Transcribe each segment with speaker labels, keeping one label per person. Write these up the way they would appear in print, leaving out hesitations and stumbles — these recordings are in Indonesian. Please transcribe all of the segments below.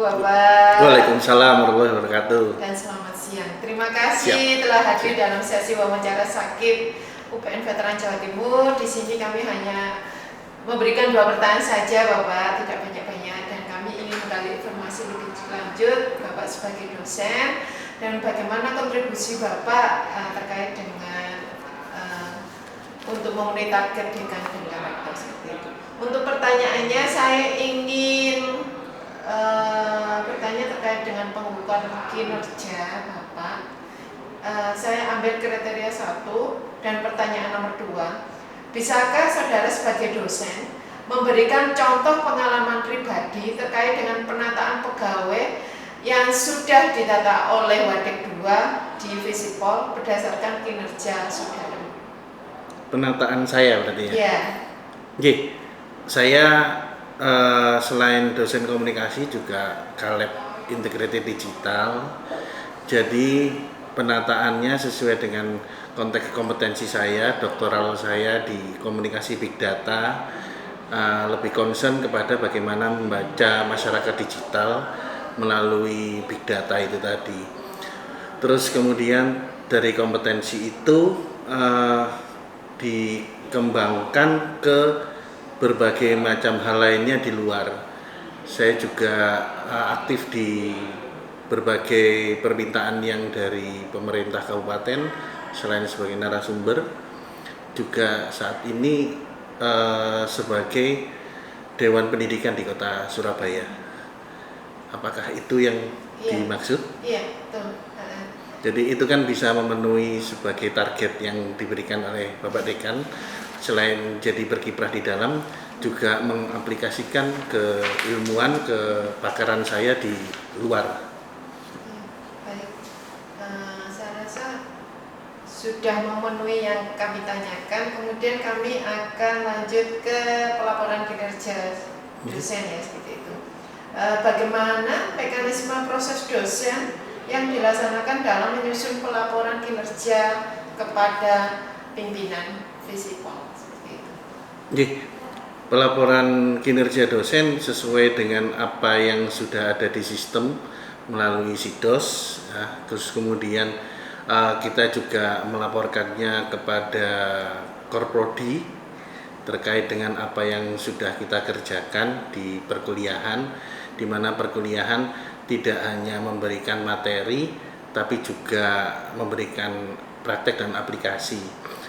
Speaker 1: Bapak.
Speaker 2: Waalaikumsalam warahmatullahi wabarakatuh.
Speaker 1: Dan selamat siang. Terima kasih telah hadir dalam sesi wawancara sakit UPN Veteran Jawa Timur. Di sini kami hanya memberikan 2 pertanyaan saja, Bapak, tidak banyak-banyak. Dan kami ingin menggali informasi lebih lanjut, Bapak sebagai dosen, dan bagaimana kontribusi Bapak terkait dengan untuk memenuhi target dekan dan rektor seperti itu. Untuk pertanyaannya, saya ingin bertanya terkait dengan pengukuran kinerja Bapak. Saya ambil kriteria 1 dan pertanyaan nomor 2. Bisakah saudara sebagai dosen memberikan contoh pengalaman pribadi terkait dengan penataan pegawai yang sudah ditata oleh Wadek 2 di Visipol berdasarkan kinerja saudara?
Speaker 2: Penataan saya berarti ya?
Speaker 1: Iya.
Speaker 2: Oke, saya selain dosen komunikasi juga Kaleb Integrated Digital. Jadi penataannya sesuai dengan konteks kompetensi saya, doktoral saya di komunikasi big data, lebih concern kepada bagaimana membaca masyarakat digital melalui big data itu tadi. Terus kemudian dari kompetensi itu dikembangkan ke berbagai macam hal lainnya di luar. Saya juga aktif di berbagai permintaan yang dari pemerintah kabupaten, selain sebagai narasumber, juga saat ini sebagai Dewan Pendidikan di Kota Surabaya. Apakah itu yang dimaksud?
Speaker 1: Iya, betul.
Speaker 2: Jadi itu kan bisa memenuhi sebagai target yang diberikan oleh Bapak Dekan. Selain jadi berkiprah di dalam, juga mengaplikasikan ke ilmuwan, ke pakaran saya di luar.
Speaker 1: Baik, saya rasa sudah memenuhi yang kami tanyakan. Kemudian kami akan lanjut ke pelaporan kinerja dosen ya, seperti itu. Bagaimana mekanisme proses dosen yang dilaksanakan dalam menyusun pelaporan kinerja kepada pimpinan Visipol?
Speaker 2: Pelaporan kinerja dosen sesuai dengan apa yang sudah ada di sistem melalui SIDOS, ya. Terus kemudian kita juga melaporkannya kepada Korprodi terkait dengan apa yang sudah kita kerjakan di perkuliahan, di mana perkuliahan tidak hanya memberikan materi tapi juga memberikan praktek dan aplikasi.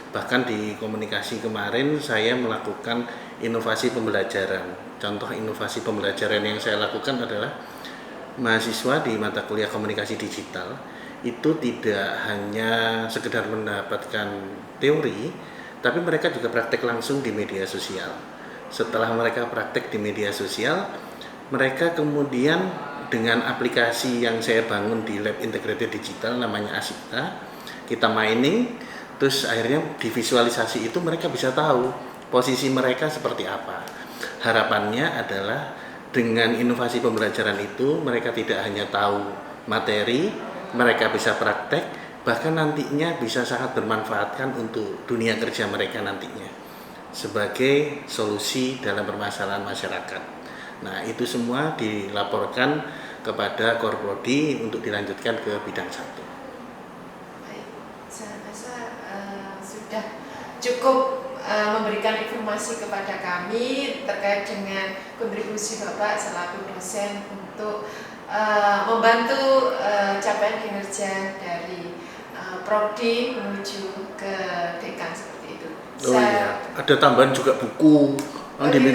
Speaker 2: Bahkan di komunikasi kemarin saya melakukan inovasi pembelajaran. Contoh inovasi pembelajaran yang saya lakukan adalah mahasiswa di mata kuliah komunikasi digital itu tidak hanya sekedar mendapatkan teori, tapi mereka juga praktek langsung di media sosial. Setelah mereka praktek di media sosial, mereka kemudian dengan aplikasi yang saya bangun di Lab Integrated Digital namanya Asikta, kita mining. Terus akhirnya di visualisasi itu mereka bisa tahu posisi mereka seperti apa. Harapannya adalah dengan inovasi pembelajaran itu mereka tidak hanya tahu materi, mereka bisa praktek, bahkan nantinya bisa sangat bermanfaatkan untuk dunia kerja mereka nantinya sebagai solusi dalam permasalahan masyarakat. Nah, itu semua dilaporkan kepada Korprodi untuk dilanjutkan ke bidang 1.
Speaker 1: Sudah cukup memberikan informasi kepada kami terkait dengan kontribusi Bapak selaku dosen untuk membantu capaian kinerja dari Prodi menuju ke dekan seperti itu.
Speaker 2: Iya, ada tambahan juga buku.